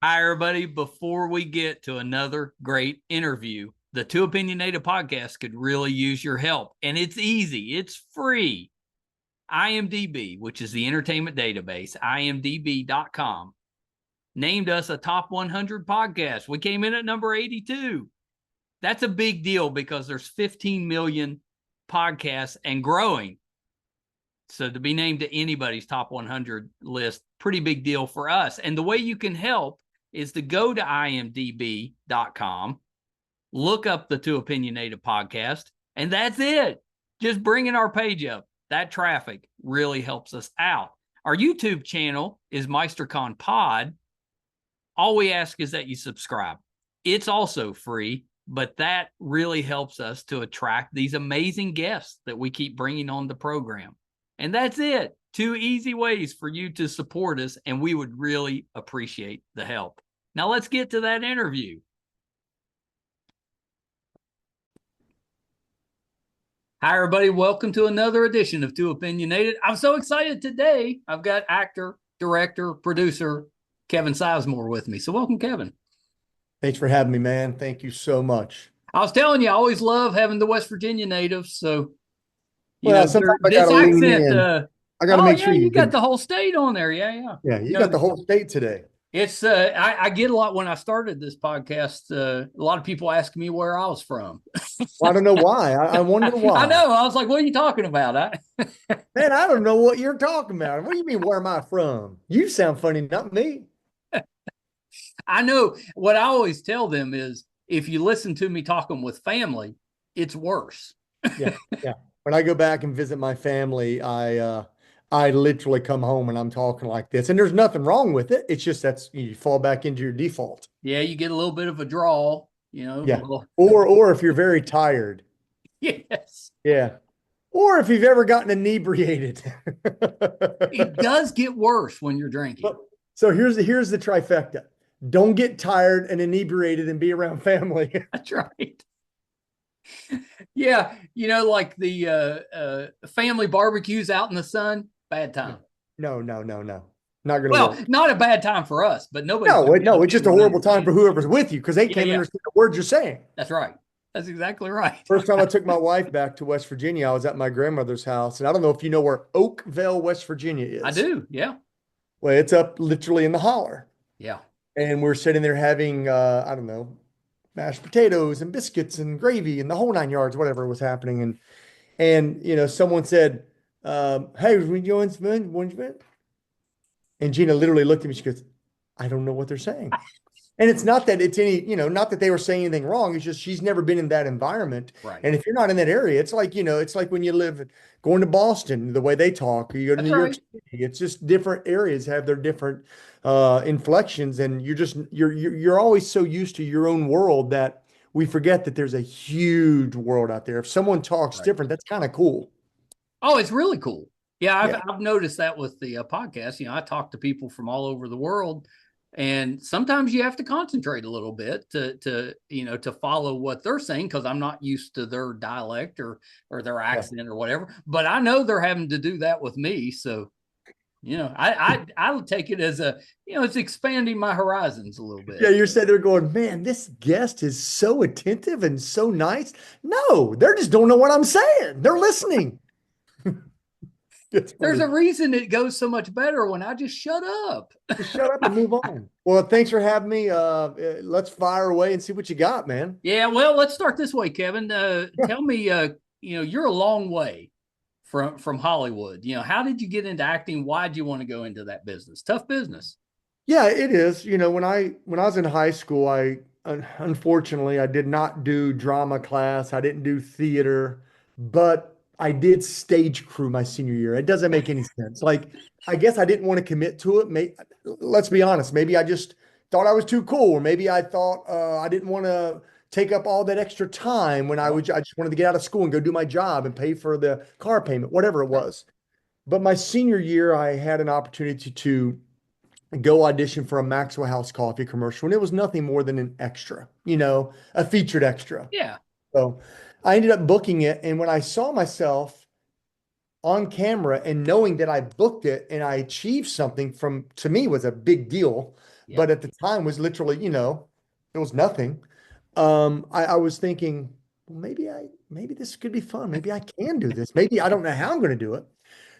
Hi, everybody. Before we get to another great interview, the Two Opinionated podcast could really use your help. And it's easy, it's free. IMDb, which is the entertainment database, imdb.com, named us a top 100 podcast. We came in at number 82. That's a big deal because there's 15 million podcasts and growing. So to be named to anybody's top 100 list, pretty big deal for us. And the way you can help is to go to imdb.com, look up the Two Opinionated podcast, and that's it. Just bringing our page up. That traffic really helps us out. Our YouTube channel is MeisterCon Pod. All we ask is that you subscribe. It's also free, but that really helps us to attract these amazing guests that we keep bringing on the program. And that's it. Two easy ways for you to support us, and we would really appreciate the help. Now let's get to that interview. Hi, everybody. Welcome to another edition of Two Opinionated. I'm so excited today. I've got actor, director, producer, Kevin Sizemore with me. So welcome, Kevin. Thanks for having me, man. Thank you so much. I was telling you, I always love having the West Virginia natives. So, Sometimes I this gotta lean accent, in. I gotta make sure you got the whole state on there. Yeah. Yeah, you got the whole state today. It's I get a lot when I started this podcast. A lot of people ask me where I was from. Well, I don't know why. I wonder why. I know. I was like, "What are you talking about?" Man, I don't know what you're talking about. What do you mean, where am I from? You sound funny, not me. I know. What I always tell them is, if you listen to me talking with family, it's worse. Yeah. When I go back and visit my family, I literally come home and I'm talking like this, and there's nothing wrong with it. It's just that's you fall back into your default. Yeah, you get a little bit of a drawl, Yeah. Or if you're very tired. Yes. Yeah. Or if you've ever gotten inebriated. It does get worse when you're drinking. So here's the trifecta. Don't get tired and inebriated and be around family. That's right. Yeah, like the family barbecues out in the sun, bad time. No. Not gonna work. Not a bad time for us, but nobody. No, it's just a horrible time for whoever's with you because they can't understand the words you're saying. That's right. That's exactly right. First time I took my wife back to West Virginia, I was at my grandmother's house, and I don't know if you know where Oakville, West Virginia is. I do, yeah. Well, it's up literally in the holler. Yeah. And we're sitting there having, I don't know, mashed potatoes and biscuits and gravy and the whole 9 yards, whatever was happening. And someone said, hey, we going to And Gina literally looked at me. She goes, I don't know what they're saying. And it's not that it's any, not that they were saying anything wrong. It's just she's never been in that environment. Right. And if you're not in that area, it's like, it's like when you live going to Boston, the way they talk, or you go to New York City. It's just different areas have their different inflections. And you're always so used to your own world that we forget that there's a huge world out there. If someone talks different, that's kind of cool. Oh, it's really cool. Yeah, I've noticed that with the podcast. I talk to people from all over the world. And sometimes you have to concentrate a little bit to follow what they're saying because I'm not used to their dialect or their accent or whatever. But I know they're having to do that with me. So, I take it as it's expanding my horizons a little bit. Yeah, you're sitting there going, man, this guest is so attentive and so nice. No, they just don't know what I'm saying. They're listening. There's a reason it goes so much better when I just shut up. Just shut up and move on. Well, thanks for having me. Let's fire away and see what you got, man. Yeah, well, let's start this way, Kevin. Tell me, you're a long way from Hollywood. How did you get into acting? Why did you want to go into that business? Tough business. Yeah, it is. When I was in high school, unfortunately I did not do drama class. I didn't do theater, but I did stage crew my senior year. It doesn't make any sense. Like, I guess I didn't want to commit to it. Let's be honest. Maybe I just thought I was too cool, or maybe I thought I didn't want to take up all that extra time when I just wanted to get out of school and go do my job and pay for the car payment, whatever it was. But my senior year, I had an opportunity to go audition for a Maxwell House Coffee commercial, and it was nothing more than an extra, a featured extra. Yeah. So I ended up booking it, and when I saw myself on camera and knowing that I booked it and I achieved something from to me was a big deal, Yeah. but at the time was literally, it was nothing. I was thinking, well, maybe this could be fun. Maybe I can do this. Maybe I don't know how I'm going to do it.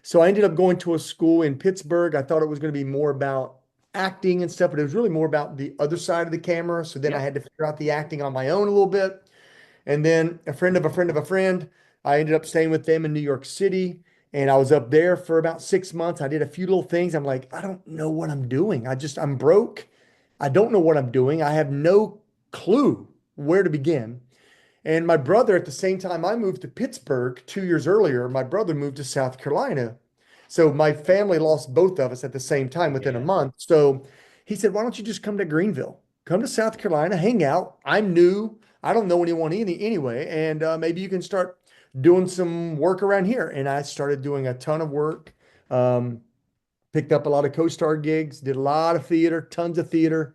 So I ended up going to a school in Pittsburgh. I thought it was going to be more about acting and stuff, but it was really more about the other side of the camera. So then I Yeah. had to figure out the acting on my own a little bit. And then a friend of a friend of a friend, I ended up staying with them in New York City. And I was up there for about 6 months. I did a few little things. I'm like, I don't know what I'm doing. I'm broke. I don't know what I'm doing. I have no clue where to begin. And my brother, at the same time I moved to Pittsburgh 2 years earlier, my brother moved to South Carolina. So my family lost both of us at the same time within a Yeah. month. So he said, why don't you just come to Greenville? Come to South Carolina, hang out. I'm new. I don't know anyone anyway. And maybe you can start doing some work around here. And I started doing a ton of work. Um, Picked up a lot of co-star gigs, did a lot of theater, tons of theater,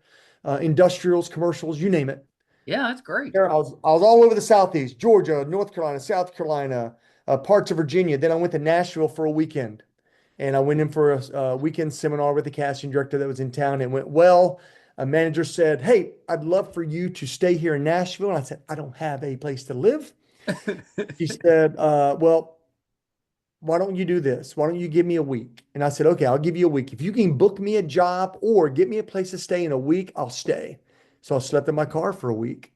industrials, commercials, you name it. Yeah, that's great. There, I was all over the Southeast, Georgia, North Carolina, South Carolina, parts of Virginia. Then I went to Nashville for a weekend, and I went in for a weekend seminar with the casting director that was in town. It went well. A manager said, "Hey, I'd love for you to stay here in Nashville." And I said, "I don't have a place to live." He said, "Well, why don't you do this? Why don't you give me a week?" And I said, "Okay, I'll give you a week. If you can book me a job or get me a place to stay in a week, I'll stay." So I slept in my car for a week.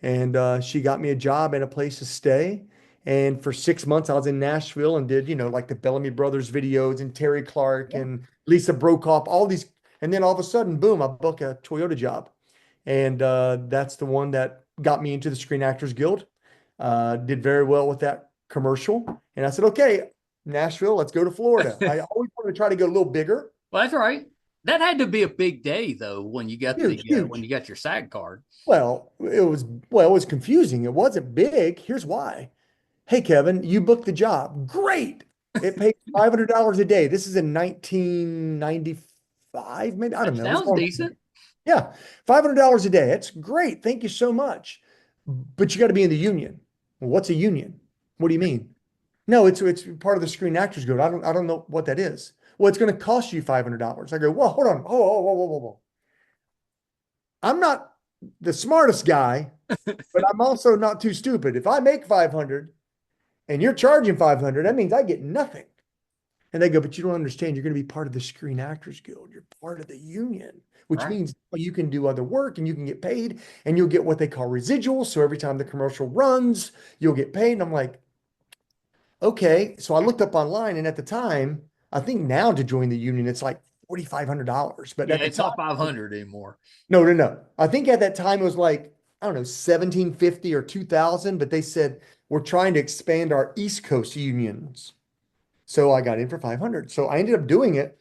And she got me a job and a place to stay. And for 6 months, I was in Nashville and did, like the Bellamy Brothers videos and Terry Clark Yeah. and Lisa Brokoff, all these. And then all of a sudden, boom, I book a Toyota job. And that's the one that got me into the Screen Actors Guild. Did very well with that commercial. And I said, okay, Nashville, let's go to Florida. I always wanted to try to go a little bigger. Well, that's right. That had to be a big day though when you got Huge, when huge. you got your SAG card. Well, it was confusing. It wasn't big. Here's why. Hey, Kevin, you booked the job. Great. It pays $500 a day. This is in 1995, maybe. I don't That know. It was sounds decent. yeah, $500 a day. That's great. Thank you so much. But you got to be in the union. Well, what's a union? What do you mean? No, it's part of the Screen Actors Guild. I don't know what that is. Well, it's going to cost you $500. I go, well, hold on. Whoa. I'm not the smartest guy, but I'm also not too stupid. If I make 500 and you're charging 500, that means I get nothing. And they go, but you don't understand. You're going to be part of the Screen Actors Guild. You're part of the union, which Right. means you can do other work and you can get paid and you'll get what they call residuals. So every time the commercial runs, you'll get paid. And I'm like, okay. So I looked up online, and at the time, I think now to join the union, it's like $4,500. But Yeah, at the it's time, not 500 anymore. no. I think at that time it was like, I don't know, 1750 or 2000, but they said we're trying to expand our East Coast unions. So I got in for 500. So I ended up doing it.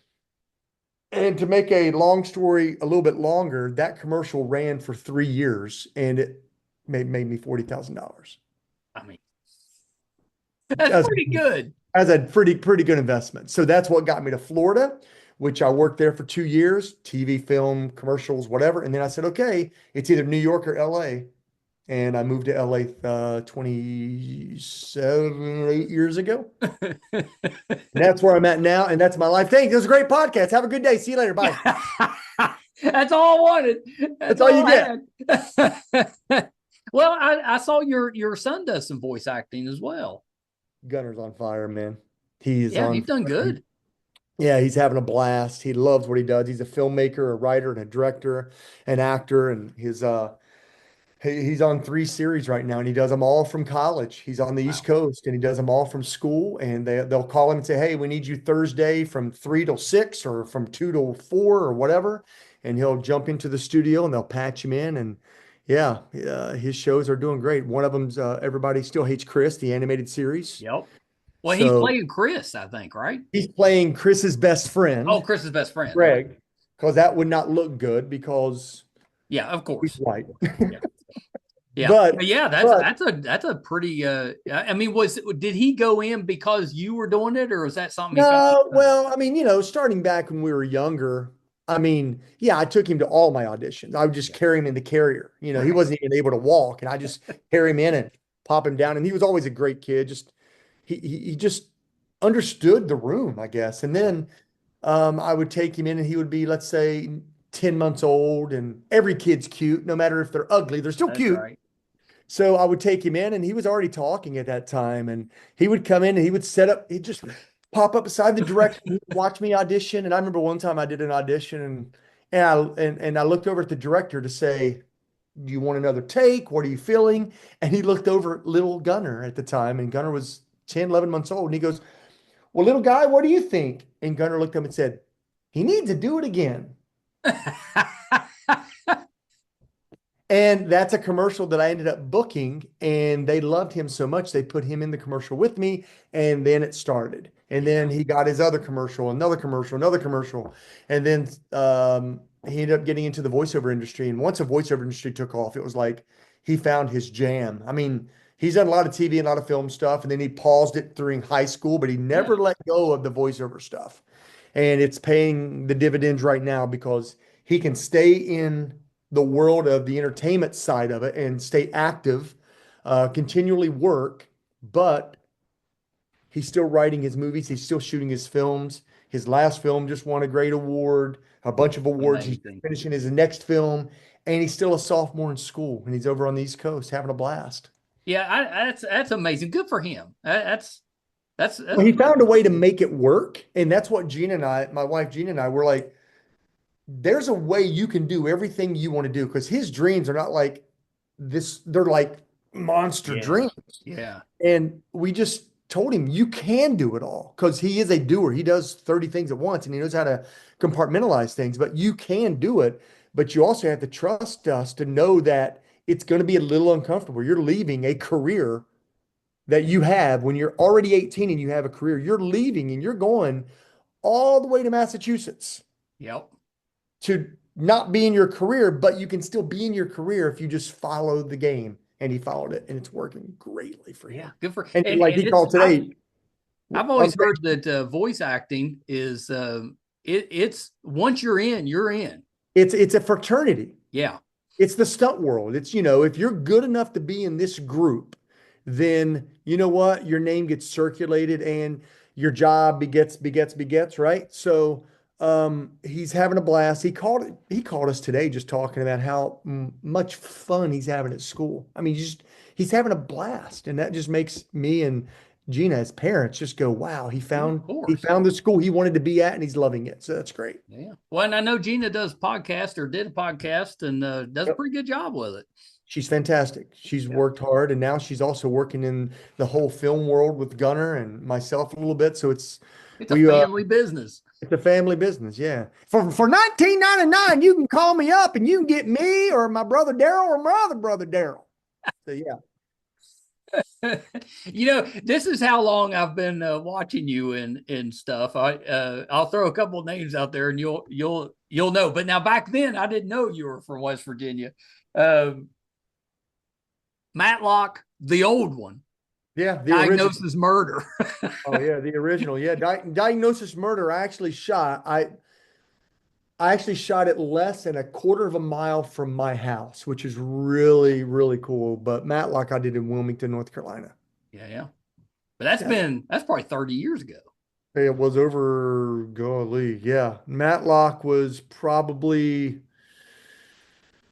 And to make a long story a little bit longer, that commercial ran for 3 years and it made me $40,000 I mean, that's as, pretty good. as a pretty good investment. So that's what got me to Florida, which I worked there for 2 years, TV, film, commercials, whatever. And then I said, okay, it's either New York or LA. And I moved to LA 27 or 8 years ago. And that's where I'm at now. And that's my life. Thanks. It was a great podcast. Have a good day. See you later. Bye. That's all I wanted. That's all you get. Had. Well, I saw your son does some voice acting as well. Gunner's on fire, man. He's Yeah, on he's done fire. good. Yeah, he's having a blast. He loves what he does. He's a filmmaker, a writer, and a director, an actor, and he's on 3 series right now, and he does them all from college. He's on the East Wow. Coast, and he does them all from school. And they'll call him and say, "Hey, we need you Thursday from 3 till 6, or from 2 till 4, or whatever." And he'll jump into the studio, and they'll patch him in. And yeah, his shows are doing great. One of them's Everybody Still Hates Chris, the animated series. Yep. Well, he's So playing Chris, I think, right? he's playing Chris's best Oh, friend, Chris's best friend. Okay. Greg, because that would not look good because Yeah, of he's course. white. Yeah. Yeah. But Yeah, but that's a pretty I mean, did he go in because you were doing it, or was that something he found no, out? well, I mean, starting back when we were younger, I mean, yeah, I took him to all my auditions. I would just Yeah. carry him in the carrier. He Right. wasn't even able to walk, and I just carry him in and pop him down. And he was always a great kid. Just he just understood the room, I guess. And then I would take him in and he would be, let's say, 10 months old, and every kid's cute, no matter if they're ugly, they're still That's cute. right. So I would take him in and he was already talking at that time. And he would come in and he would set up, he'd just pop up beside the director, he'd watch me audition. And I remember one time I did an audition and I looked over at the director to say, do you want another take? What are you feeling? And he looked over at little Gunner at the time, and Gunner was 10, 11 months old. And he goes, well, little guy, what do you think? And Gunner looked up and said, he needs to do it again. And that's a commercial that I ended up booking, and they loved him so much they put him in the commercial with me, and then it started. And then he got his other commercial, another commercial, another commercial, and then he ended up getting into the voiceover industry. And once the voiceover industry took off, it was like he found his jam. I mean, he's done a lot of TV and a lot of film stuff, and then he paused it during high school, but he never let go of the voiceover stuff. And it's paying the dividends right now because he can stay in the world of the entertainment side of it and stay active, continually work, but he's still writing his movies. He's still shooting his films. His last film just won a great award, a bunch of awards. He's Amazing. finishing his next film, and he's still a sophomore in school, and he's over on the East Coast having a blast. Yeah, that's amazing. Good for him. That's Well, he found a way to make it work, and that's what Gina and I, my wife Gina and I, were like, there's a way you can do everything you want to do, because his dreams are not like this, they're like monster yeah, dreams. yeah, And we just told him you can do it all, because he is a doer. He does 30 things at once and he knows how to compartmentalize things, but you can do it. But you also have to trust us to know that it's going to be a little uncomfortable. You're leaving a career that you have when you're already 18 and you have a career. You're leaving and you're going all the way to Massachusetts yep. to not be in your career, but you can still be in your career if you just follow the game. And he followed it, and it's working greatly for Yeah, him. good for And like and he it's called today, I've I'm always heard that voice acting is it's once you're in, you're in. it's a fraternity. Yeah, It's the stunt world. It's, if you're good enough to be in this group, then you know what? Your name gets circulated and your job begets, right? So he's having a blast. He called us today just talking about how much fun he's having at school. I mean, he's having a blast. And that just makes me and Gina as parents just go, wow, he yeah, found of he course. found the school he wanted to be at and he's loving it. So that's great. Yeah. Well, and I know Gina does podcast or did a podcast and does a Yep. pretty good job with it. She's fantastic. She's Yeah. worked hard, and now she's also working in the whole film world with Gunner and myself a little bit. So It's a we family business. it's a family business. Yeah. For 19.99, you can call me up and you can get me or my brother Daryl or my other brother Daryl. So yeah. This is how long I've been watching you and stuff. I'll throw a couple of names out there and you'll know. But now back then I didn't know you were from West Virginia. Um, Matlock, the old one, Yeah, the original. Diagnosis Murder. Oh yeah, the original. Yeah, Diagnosis Murder. I actually shot it less than a quarter of a mile from my house, which is really, really cool. But Matlock, I did in Wilmington, North Carolina. Yeah. But Yeah, that's probably 30 years ago. it was over, golly, yeah. Matlock was probably,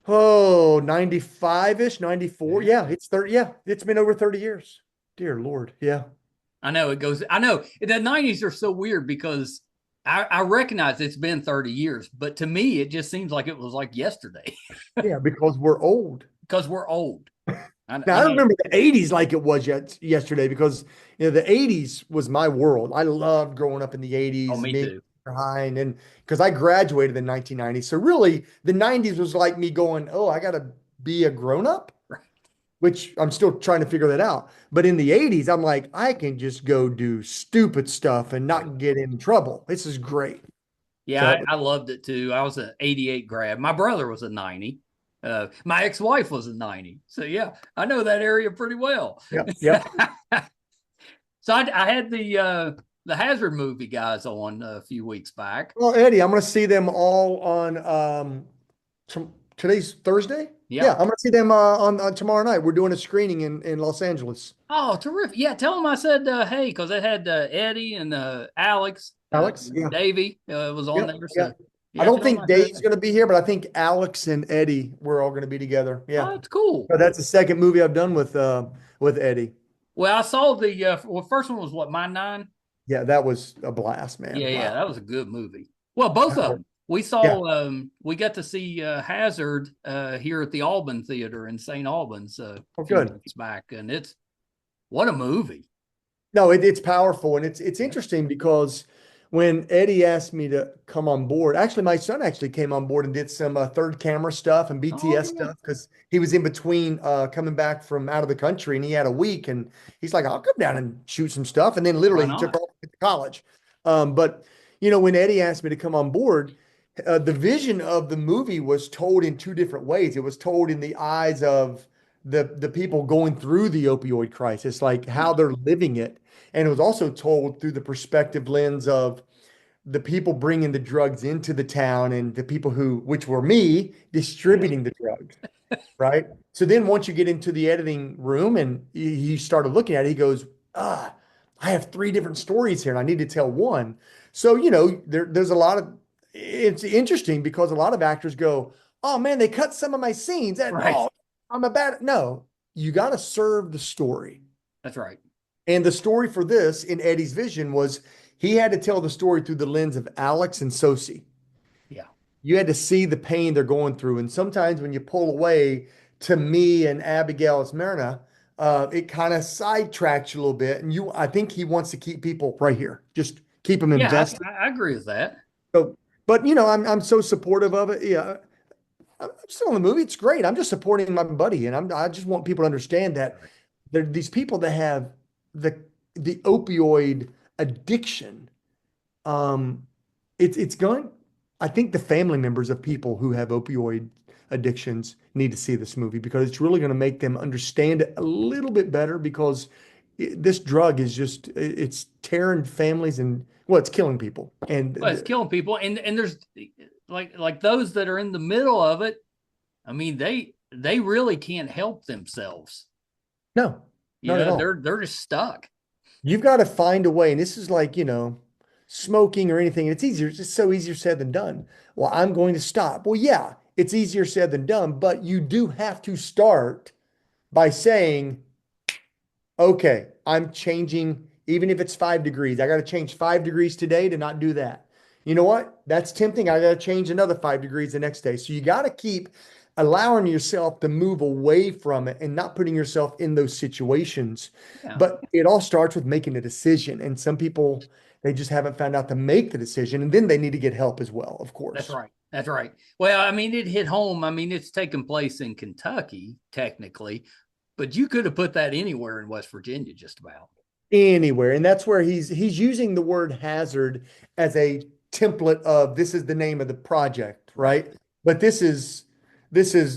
95-ish, 94. Yeah. Yeah, it's 30. Yeah, it's been over 30 years. Dear Lord. Yeah. I know I know the 90s are so weird because I recognize it's been 30 years, but to me, it just seems like it was like yesterday Yeah, because we're old. because we're old. Now, I don't remember the 80s like it was yesterday, because the 80s was my world. I loved growing up in the 80s, Oh, me being too. behind, and because I graduated in 1990. So really, the 90s was like me going, oh, I got to be a grown up, Right. which I'm still trying to figure that out. But in the 80s, I'm like, I can just go do stupid stuff and not get in trouble. This is great. Yeah, So I loved it too. I was an 88 grad. My brother was a 90. My ex-wife was a 90. So yeah, I know that area pretty well. yep. So I had the Hazard movie guys on a few weeks back. Well, Eddie, I'm going to see them all on Today's Thursday. Yeah, Yeah. I'm gonna see them on tomorrow night. We're doing a screening in Los Angeles. Oh, terrific. Yeah, tell them I said hey, because it had Eddie and Alex, Alex, yeah, Davey was on yep, there. yeah. So I yeah, don't tell them think I said Dave's hey. gonna be here, but I think Alex and Eddie we're all gonna be together. Yeah, Oh, that's cool. but that's the second movie I've done with Eddie. Well, I saw the first one was what, Mine Nine? Yeah, that was a blast, Yeah, man. yeah, Wow. that was a good movie. Well, both of them. We Yeah. saw we got to see Hazard here at the Alban Theater in St. Albans Oh, a few good. months back, and it's what a movie. No, it's powerful, and it's interesting because when Eddie asked me to come on board, actually my son actually came on board and did some third camera stuff and Oh BTS yeah, stuff because he was in between coming back from out of the country and he had a week and he's like, I'll come down and shoot some stuff, and then why literally he took not? off to college. But when Eddie asked me to come on board, the vision of the movie was told in two different ways. It was told in the eyes of the people going through the opioid crisis, like how Yeah, they're living it, and it was also told through the perspective lens of the people bringing the drugs into the town and the people which were me, yeah, distributing the drugs. Right. So then once you get into the editing room and he started looking at it, he goes, I have three different stories here and I need to tell one. So, there's a lot of, it's interesting because a lot of actors go, oh man, they cut some of my scenes. right. I'm a bad. No, you got to serve the story. That's right. And the story for this in Eddie's vision was he had to tell the story through the lens of Alex and Sosie. Yeah, You had to see the pain they're going through. And sometimes when you pull away to me and Abigail Esmerna, it kind of sidetracks you a little bit. And I think he wants to keep people right here, just keep them yeah, invested. I agree with that. So, but I'm so supportive of it. Yeah, I'm still in the movie. It's great. I'm just supporting my buddy, and I just want people to understand that Right. there are these people that have the the opioid addiction. Um, it's going. I think the family members of people who have opioid addictions need to see this movie because it's really going to make them understand it a little bit better because this drug is just it's tearing families and well, it's killing people. And Well, it's killing people, and there's like those that are in the middle of it. I mean, they really can't help themselves. no, You not at know, all. they're just stuck. You've got to find a way. And this is like, smoking or anything. It's easier. It's just so easier said than done. Well, I'm going to stop. Well, yeah, it's easier said than done, but you do have to start by saying, okay, I'm changing, even if it's 5 degrees. I got to change 5 degrees today to not do that. You know what? That's tempting. I got to change another 5 degrees the next day. So you got to keep allowing yourself to move away from it and not putting yourself in those situations. Yeah, But it all starts with making a decision. And some people, they just haven't found out to make the decision. And then they need to get help as well, of that's course. right. That's right. Well, I mean, it hit home. I mean, it's taken place in Kentucky, technically, but you could have put that anywhere in West Virginia, just about. Anywhere. And that's where he's using the word hazard as a template of this is the name of the project, Right. right? But this is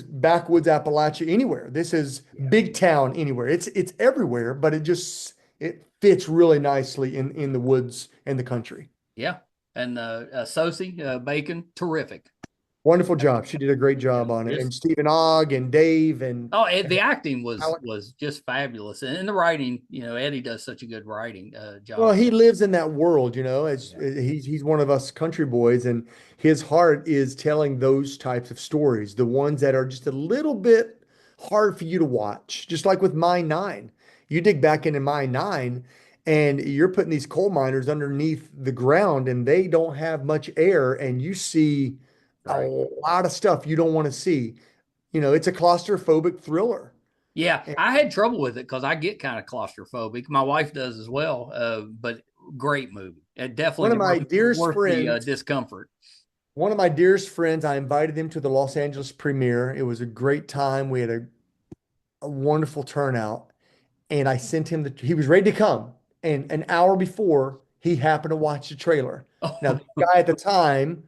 backwoods Appalachia anywhere. This is Yeah. big town anywhere. It's everywhere, but it fits really nicely in the woods and the country. Yeah. And Sosie Bacon, terrific. Wonderful job. She did a great Yeah. job on it. Just And Stephen Ogg and Dave and oh, the acting was Alec. just fabulous, and the writing. You know, Eddie does such a good writing Well, job. he lives in that world, as Yeah. he's one of us country boys, and his heart is telling those types of stories, the ones that are just a little bit hard for you to watch. Just like with Mine Nine, you dig back into Mine Nine, and you're putting these coal miners underneath the ground, and they don't have much air, and you see a Right. lot of stuff you don't want to see. It's a claustrophobic thriller. Yeah, I had trouble with it because I get kind of claustrophobic. My wife does as well. But great movie. It One definitely of my dearest worth the friends discomfort. One of my dearest friends, I invited him to the Los Angeles premiere. It was a great time. We had a wonderful turnout. And I sent him he was ready to come. And an hour before, he happened to watch the trailer. Now, Oh, the guy at the time,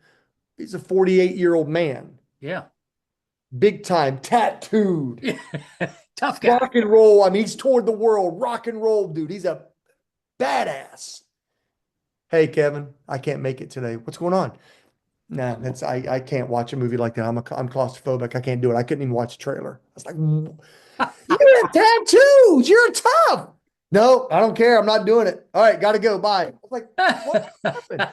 he's a 48-year-old man, yeah, big time, tattooed, tough guy. rock and roll. I mean, he's toured the world, rock and roll, dude. He's a badass. Hey, Kevin, I can't make it today. What's going on? Nah, I can't watch a movie like that. I'm claustrophobic. I can't do it. I couldn't even watch a trailer. I was like, you have tattoos. You're tough. No, I don't care. I'm not doing it. All right, gotta go. Bye. I was like, what happened?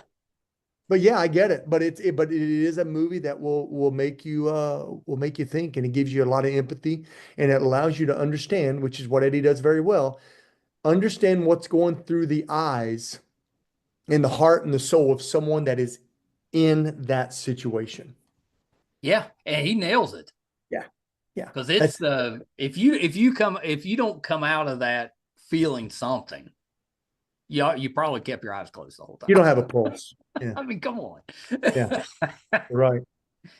But yeah, I get it. But it is a movie that will make you think, and it gives you a lot of empathy, and it allows you to understand, which is what Eddie does very well, understand what's going through the eyes and the heart and the soul of someone that is in that situation. Yeah, and he nails it. Yeah. Yeah. Because it's if you don't come out of that feeling something, you probably kept your eyes closed the whole You don't time. have a pulse. Yeah. I mean, come on. Yeah. Right.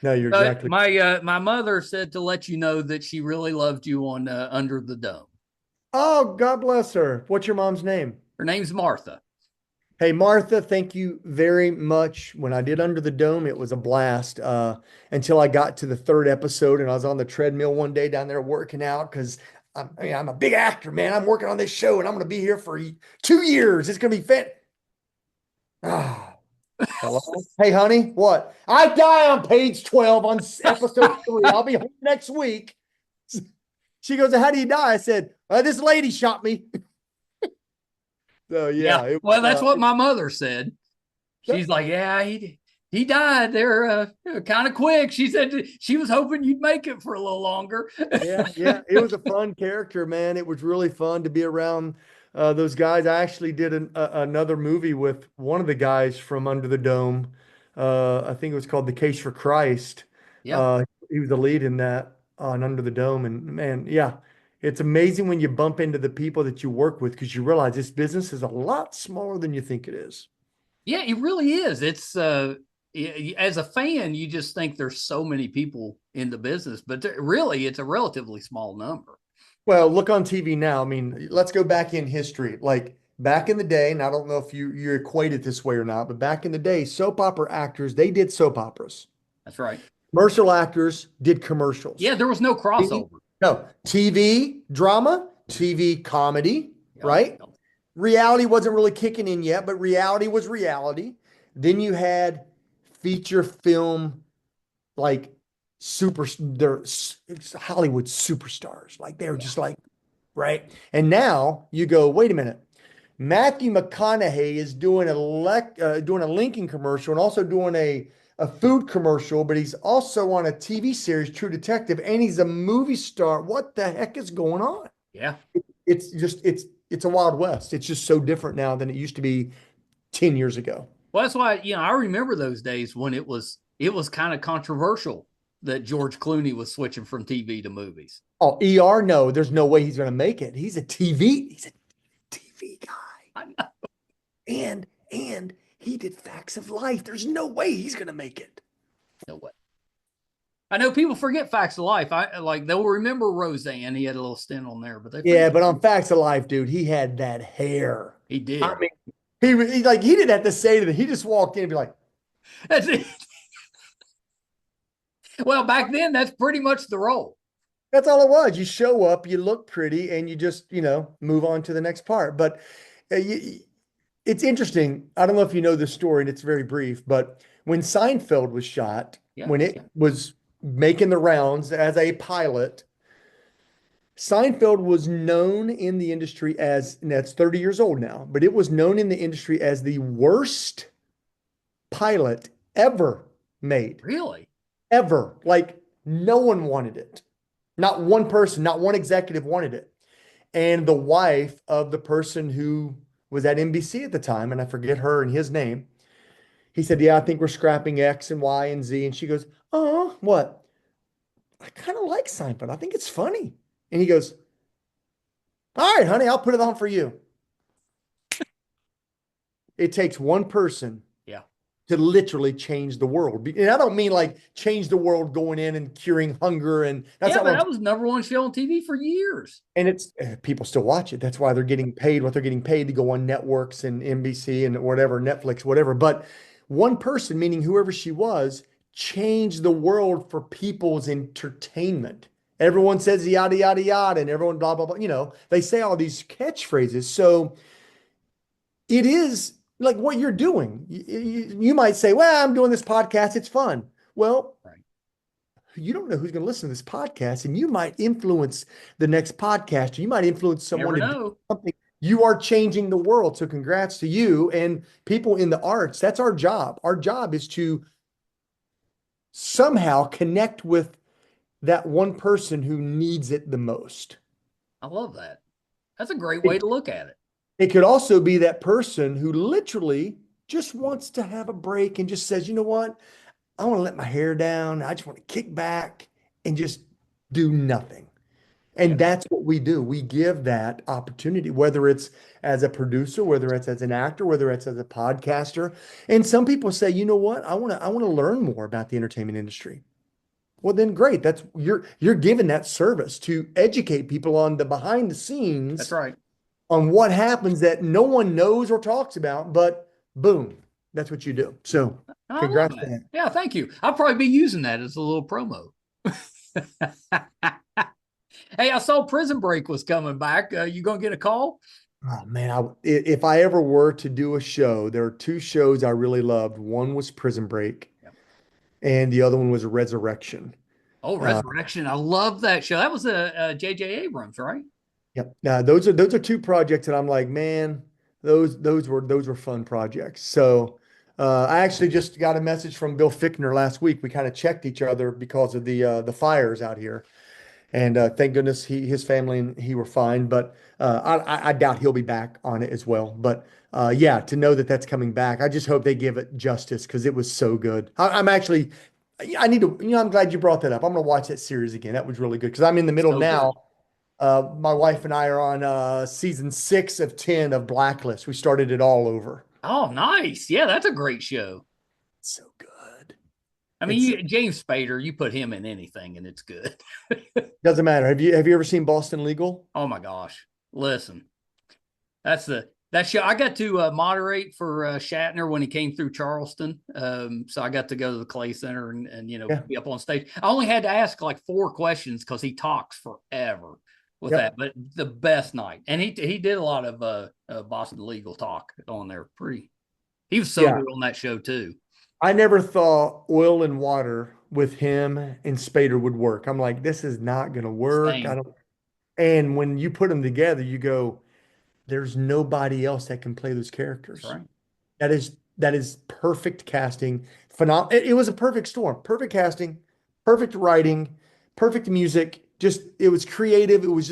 No, you're exactly. My mother said to let you know that she really loved you on Under the Dome. Oh, God bless her. What's your mom's name? Her name's Martha. Hey, Martha, thank you very much. When I did Under the Dome, it was a blast until I got to the third episode and I was on the treadmill one day down there working out because I'm a big actor, man. I'm working on this show and I'm going to be here for 2 years. It's going to be fit. Ah, hello. Hey, honey, what? I die on page 12 on episode 3. I'll be home next week. She goes, how do you die? I said, this lady shot me. So yeah. Well, that's what my mother said. She's like, yeah, he died there kind of quick. She said she was hoping you'd make it for a little longer. Yeah. It was a fun character, man. It was really fun to be around those guys. I actually did another movie with one of the guys from Under the Dome. I think it was called The Case for Christ. Yeah. He was the lead in that on Under the Dome. And man, yeah, it's amazing when you bump into the people that you work with because you realize this business is a lot smaller than you think it is. Yeah, it really is. It's as a fan, you just think there's so many people in the business, but really, it's a relatively small number. Well, look on TV now. I mean, let's go back in history. Like back in the day, and I don't know if you equate it this way or not, but back in the day, soap opera actors, they did soap operas. That's right. Commercial actors did commercials. Yeah, there was no crossover. No, TV drama, TV comedy, Yep. right? Reality wasn't really kicking in yet, but reality was reality. Then you had feature film, like they're Hollywood superstars. Like they're just like, right? And now you go, wait a minute. Matthew McConaughey is doing doing a Lincoln commercial and also doing a food commercial, but he's also on a TV series, True Detective, and he's a movie star. What the heck is going on? Yeah. It's a Wild West. It's just so different now than it used to be 10 years ago. Well, that's why, I remember those days when it was kind of controversial that George Clooney was switching from TV to movies. Oh, ER, no, there's no way he's going to make it. He's a TV guy. I know. And he did Facts of Life. There's no way he's going to make it. No way. I know people forget Facts of Life. They'll remember Roseanne. He had a little stint on there, but but on Facts of Life, dude, he had that hair. He did. I mean, he didn't have to say anything. He just walked in and be like, that's it. Well, back then, that's pretty much the role. That's all it was. You show up, you look pretty, and you just, move on to the next part. But it's interesting. I don't know if you know this story, and it's very brief, but when Seinfeld was shot, when it was making the rounds as a pilot, Seinfeld was known in the industry as, and that's 30 years old now, but it was known in the industry as the worst pilot ever made. Really? Ever. Like no one wanted it. Not one person, not one executive wanted it. And the wife of the person who was at NBC at the time, and I forget her and his name, he said, yeah, I think we're scrapping X and Y and Z. And she goes, oh, what? I kind of like Seinfeld. I think it's funny. And he goes, all right, honey, I'll put it on for you. It takes one person to literally change the world. And I don't mean like change the world going in and curing hunger. And that's but that was number one show on TV for years. And it's people still watch it. That's why they're getting paid what they're getting paid to go on networks and NBC and whatever, Netflix, whatever. But one person, meaning whoever she was, changed the world for people's entertainment. Everyone says yada, yada, yada, and everyone blah, blah, blah. They say all these catchphrases. So it is like what you're doing. You might say, well, I'm doing this podcast. It's fun. Well, Right. you don't know who's going to listen to this podcast, and you might influence the next podcast. You might influence someone Never to do know. something. You are changing the world. So congrats to you and people in the arts. That's our job. Our job is to somehow connect with that one person who needs it the most. I love that. That's a great way It, to look at it. it could also be that person who literally just wants to have a break and just says, you know what? I want to let my hair down. I just want to kick back and just do nothing. Yeah. And that's what we do. We give that opportunity, whether it's as a producer, whether it's as an actor, whether it's as a podcaster. And some people say, you know what? I want to learn more about the entertainment industry. Well, then great. That's you're giving that service to educate people on the behind the That's scenes right. on what happens that no one knows or talks about, but boom, that's what you do. So I love congrats to that. that. Yeah, thank you. I'll probably be using that as a little promo. Hey, I saw Prison Break was coming back. You gonna get a call? Oh man, if I ever were to do a show, there are two shows I really loved. One was Prison Break, Yep. and the other one was Resurrection. Oh, Uh, Resurrection. I love that show. That was a J.J. Abrams, right? yep. Now those are two projects that I'm like, man, those were fun projects. So I actually just got a message from Bill Fickner last week. We kind of checked each other because of the fires out here. And thank goodness his family and he were fine. But I doubt he'll be back on it as well. But yeah, to know that that's coming back, I just hope they give it justice because it was so good. I'm actually, I need to, I'm glad you brought that up. I'm going to watch that series again. That was really good because I'm in the middle So good. now. My wife and I are on season 6 of 10 of Blacklist. We started it all over. Oh, nice. Yeah, that's a great show. So good. I mean, It's James Spader, you put him in anything and it's good. doesn't matter. Have you ever seen Boston Legal? Oh my gosh. Listen, that show. I got to moderate for Shatner when he came through Charleston. So I got to go to the Clay Center and Yeah. be up on stage. I only had to ask like 4 questions because he talks forever with that. Yep. But the best night, and he did a lot of Boston legal talk on there. Pretty. He was so Yeah. good on that show too. I never thought oil and water with him and Spader would work. I'm like, this is not going to work. I Same. don't. And when you put them together, you go, there's nobody else that can play those That's characters. right. That is perfect casting. Phenomenal. It was a perfect storm. Perfect casting, perfect writing, perfect music. Just it was creative. It was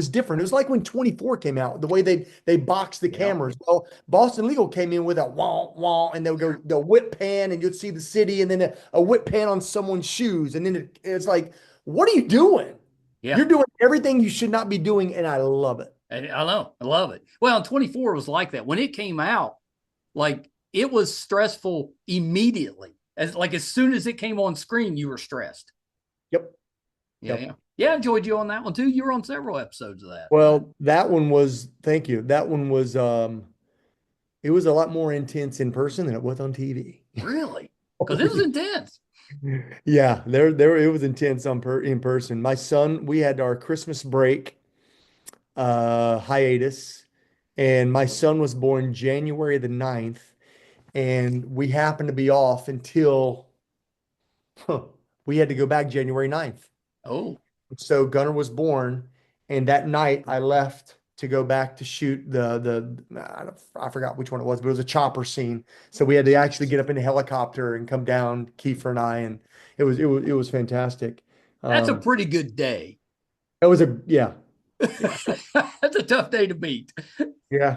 different. It was like when 24 came out, the way they boxed the Yep. cameras. Well, Boston Legal came in with a wah wah, and they'll go the whip pan, and you'd see the city, and then a whip pan on someone's shoes, and then it's like, what are you doing? Yeah. You're doing everything you should not be doing, and I love it. And I know. I love it. Well, 24 was like that. When it came out, like it was stressful immediately. As soon as it came on screen, you were stressed. Yep. Yeah, Yep. yeah. Yeah, I enjoyed you on that one too. You were on several episodes of that. Well, that one was, thank you. That one was it was a lot more intense in person than it was on TV. Really? Oh, Because it was yeah. intense. Yeah, there it was intense in person. My son, we had our Christmas break hiatus, and my son was born January the 9th, and we happened to be off until we had to go back January 9th. Oh, So Gunnar was born, and that night I left to go back to shoot I forgot which one it was, but it was a chopper scene. So we had to actually get up in a helicopter and come down, Kiefer and I, and it was fantastic. that's a Um, pretty good day. it was a yeah, yeah, That's a tough day to beat. yeah,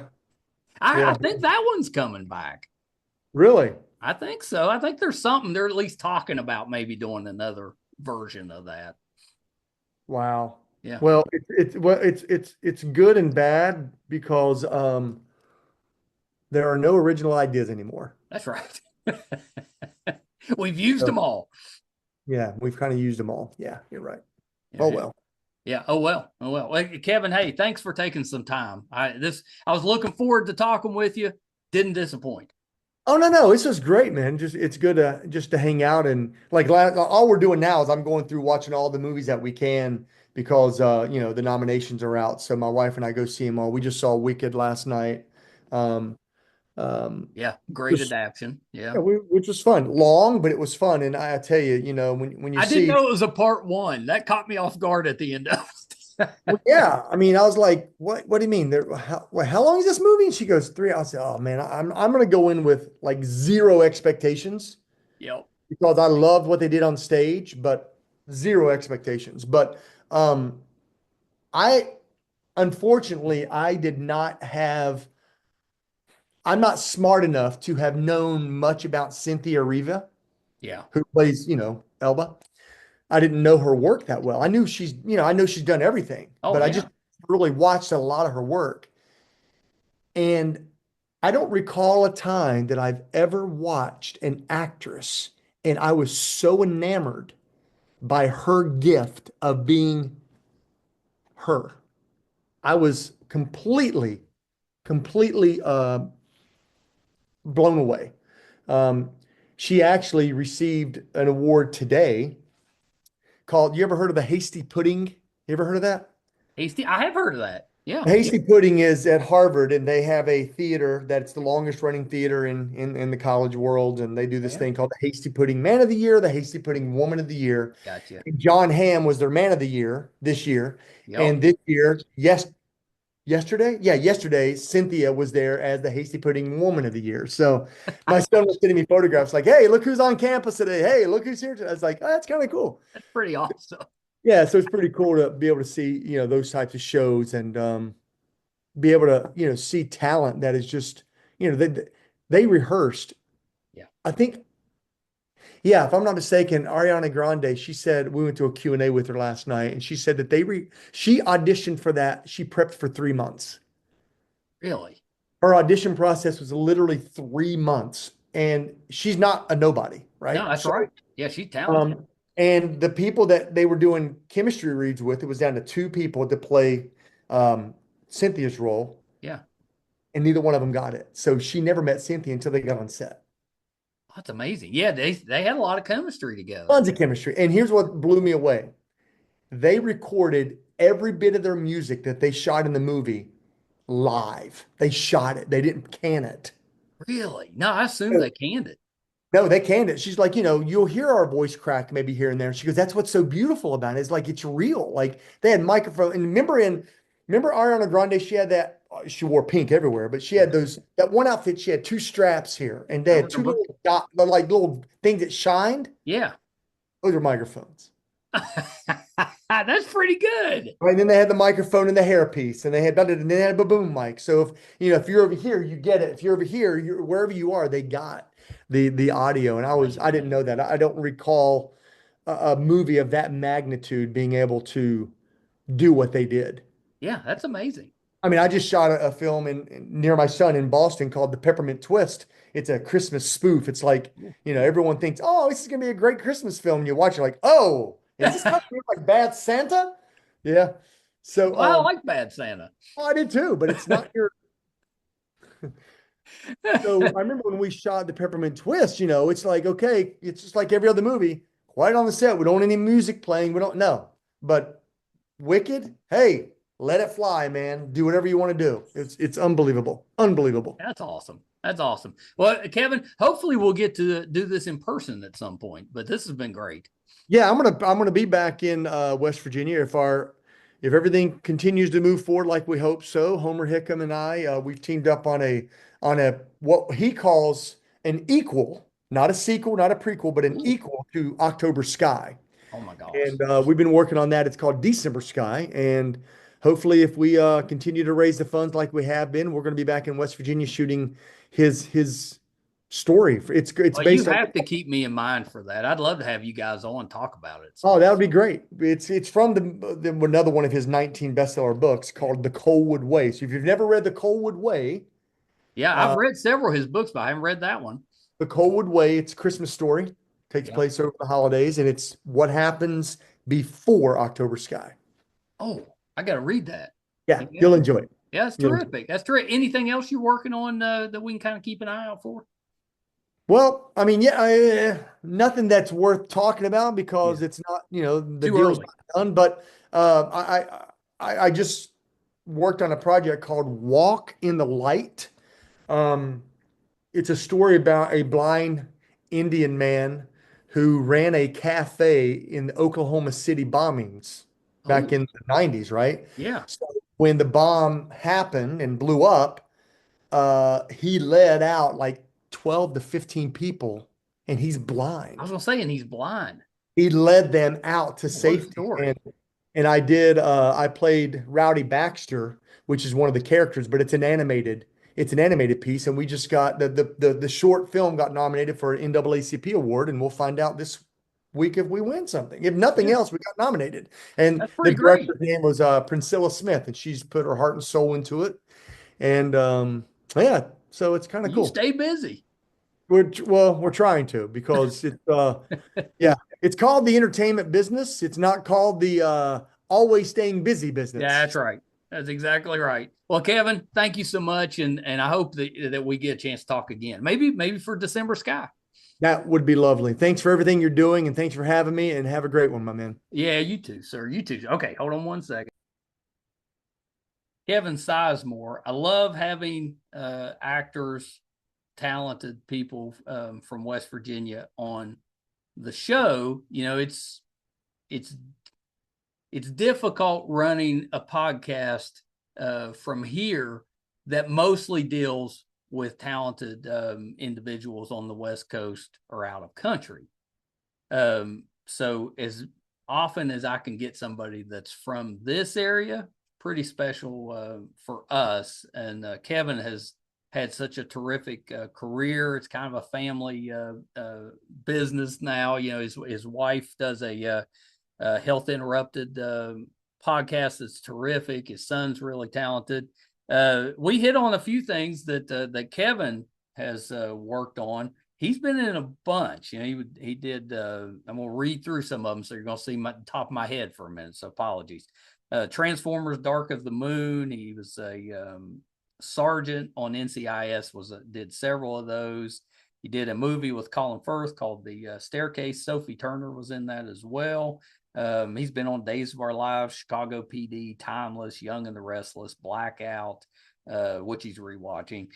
I yeah. think that one's coming back. Really? I think so. I think there's something they're at least talking about maybe doing another version of that. Wow. Yeah, Well, it's good and bad because there are no original ideas anymore. that's right. We've used So them all. yeah, we've kind of used them all. Yeah, you're right. Yeah, Oh yeah. well. Yeah. Oh well. Oh well. Well, Kevin, hey, thanks for taking some time. I was looking forward to talking with you. Didn't disappoint. Oh no, this is great, man. Just it's good to just to hang out and like all we're doing now is I'm going through watching all the movies that we can because the nominations are out. So my wife and I go see them all. We just saw Wicked last night. Um, Yeah, great Just, adaptation. Yeah. yeah, which was fun. Long, but it was fun. And I tell you, when you I didn't see, know it was a part one. That caught me off guard at the end of it. well, yeah, I mean, I was like, what do you mean? How long is this movie? And she goes, 3 hours. I said, oh man, I'm gonna go in with like zero expectations Yep. because I loved what they did on stage, but zero expectations. But um, I unfortunately I did not have. I'm not smart enough to have known much about Cynthia Riva, Yeah. who plays, Elba. I didn't know her work that well. I knew I know she's done everything, Oh, but I yeah. just really watched a lot of her work. And I don't recall a time that I've ever watched an actress and I was so enamored by her gift of being her. I was completely blown away. Um, she actually received an award today called, you ever heard of the Hasty Pudding? You ever heard of that? Hasty. I have heard of that. Yeah. Hasty Pudding is at Harvard, and they have a theater that's the longest running theater in the college world. And they do this Yeah. thing called the Hasty Pudding Man of the Year, the Hasty Pudding Woman of the Year. Gotcha. And John Hamm was their Man of the Year this year. Yep. And this year, yesterday? Yeah, yesterday, Cynthia was there as the Hasty Pudding Woman of the Year. So my son was sending me photographs like, hey, look who's on campus today. Hey, look who's here today. I was like, oh, that's kind of cool. That's pretty awesome. Yeah, so it's pretty cool to be able to see, those types of shows and be able to, see talent that is just, they rehearsed. Yeah. I think, yeah, if I'm not mistaken, Ariana Grande, she said we went to a Q&A with her last night, and she said that she auditioned for that. She prepped for 3 months. Really? Her audition process was literally 3 months, and she's not a nobody, right? No, that's So, right. Yeah, she's talented. and the people that they were doing chemistry reads with, it was down to 2 people to play um, Cynthia's role, Yeah. and neither one of them got it. So she never met Cynthia until they got on set. That's amazing. Yeah, they had a lot of chemistry together. Tons of chemistry. And here's what blew me away. They recorded every bit of their music that they shot in the movie live. They shot it. They didn't can it. Really? No, I assume they canned it. No, they canned it. She's like, you'll hear our voice crack maybe here and there. She goes, that's what's so beautiful about it. It's like it's real. Like they had microphone. And remember Ariana Grande, she had that, she wore pink everywhere, but she had that one outfit, she had 2 straps here, and they I had two remember. little like little things that shined. Yeah. Those are microphones. That's pretty good. Right. And then they had the microphone and the hairpiece, and and they had a boom mic. So if you're over here, you get it. If you're over here, you're wherever you are, they got the audio. And I didn't know that. I don't recall a movie of that magnitude being able to do what they did. Yeah, that's amazing. I mean, I just shot a film near my son in Boston called The Peppermint Twist. It's a Christmas spoof. It's like, everyone thinks, oh, this is gonna be a great Christmas film. You watch, you're like, oh, is this kind of like Bad Santa? Yeah. So Well, I like Bad Santa. I did too, but it's not your. So I remember when we shot The Peppermint Twist, it's like, okay, it's just like every other movie. Quiet on the set. We don't want any music playing. We don't know. But Wicked, hey, let it fly, man. Do whatever you want to do. It's unbelievable. Unbelievable. That's awesome. That's awesome. Well, Kevin, hopefully we'll get to do this in person at some point, but this has been great. Yeah, I'm gonna be back in West Virginia if everything continues to move forward like we hope so. Homer Hickam and I we've teamed up on a what he calls an equal, not a sequel, not a prequel, but an Ooh. equal to October Sky. Oh my gosh. And we've been working on that. It's called December Sky, and hopefully, if we continue to raise the funds like we have been, we're going to be back in West Virginia shooting his story. It's Well, you based on. have to keep me in mind for that. I'd love to have you guys on and talk about it. Oh, that would be great. It's from another one of his 19 bestseller books called The Colwood Way. So if you've never read The Colwood Way, Yeah, I've read several of his books, but I haven't read that one. The Colwood Way, it's a Christmas story, takes Yeah. place over the holidays, and it's what happens before October Sky. Oh, I got to read that. Yeah, you'll enjoy it. Yeah, that's terrific. That's terrific. Anything else you're working on that we can kind of keep an eye out for? Well, I mean, yeah, nothing that's worth talking about because it's not, the Too deal's early. not done. But I just worked on a project called Walk in the Light. it's a story about a blind Indian man who ran a cafe in the Oklahoma City bombings back Oh, in the 90s, right? yeah. So when the bomb happened and blew up, he led out like 12 to 15 people, and he's I was blind. gonna say, and he's blind. He led them out to What a safety. story. And I played Rowdy Baxter, which is one of the characters, but it's an animated piece, and we just got the short film got nominated for an NAACP award, and we'll find out this week if we win something. If nothing Yeah, else, we got nominated. And that's the pretty great. director's name was Priscilla Smith, and she's put her heart and soul into it. And yeah, so it's kind of You cool. stay busy. We're trying to, because yeah, it's called the entertainment business. It's not called the always staying busy Yeah, that's business. right. That's exactly right. Well, Kevin, thank you so much, and I hope that we get a chance to talk again. Maybe for December Sky. That would be lovely. Thanks for everything you're doing, and thanks for having me, and have a great one, my man. Yeah, you too, sir. You too. Okay, hold on one second. Kevin Sizemore. I love having actors, talented people from West Virginia on the show. You know, it's difficult running a podcast from here that mostly deals with talented individuals on the West Coast or out of country. So as often as I can get somebody that's from this area, pretty special for us. And Kevin has had such a terrific career. It's kind of a family business now. You know, his wife does a Health Interrupted podcast that's terrific. His son's really talented. We hit on a few things that Kevin has worked on. He's been in a bunch. You know, he did. I'm gonna read through some of them, so you're gonna see my top of my head for a minute. So apologies. Transformers: Dark of the Moon. He was a sergeant on NCIS. Did several of those. He did a movie with Colin Firth called The Staircase. Sophie Turner was in that as well. He's been on Days of Our Lives, Chicago PD, Timeless, Young and the Restless, Blackout, which he's rewatching.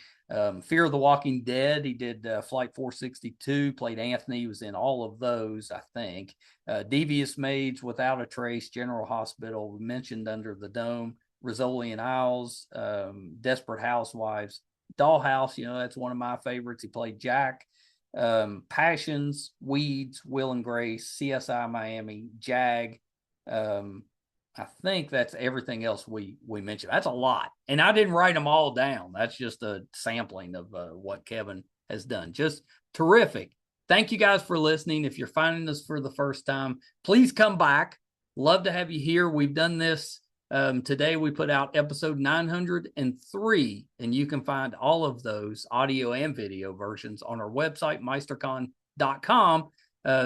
Fear of the Walking Dead. He did Flight 462, played Anthony. He was in all of those, I think. Devious, Maids, Without a Trace, General Hospital, mentioned Under the Dome, Rizzoli and Isles, Desperate Housewives, Dollhouse. You know, that's one of my favorites. He played Jack. Passions, Weeds, Will and Grace, CSI Miami, Jag. I think that's everything else we mentioned. That's a lot, and I didn't write them all down. That's just a sampling of what Kevin has done. Just terrific. Thank you guys for listening. If you're finding this for the first time, please come back. Love to have you here. We've done this. Today we put out episode 903, and you can find all of those audio and video versions on our website, meistercon.com.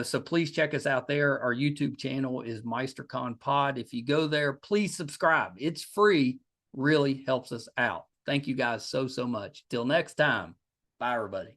So please check us out there. Our YouTube channel is MeisterCon Pod. If you go there, please subscribe. It's free. Really helps us out. Thank you guys so much. Till next time. Bye, everybody.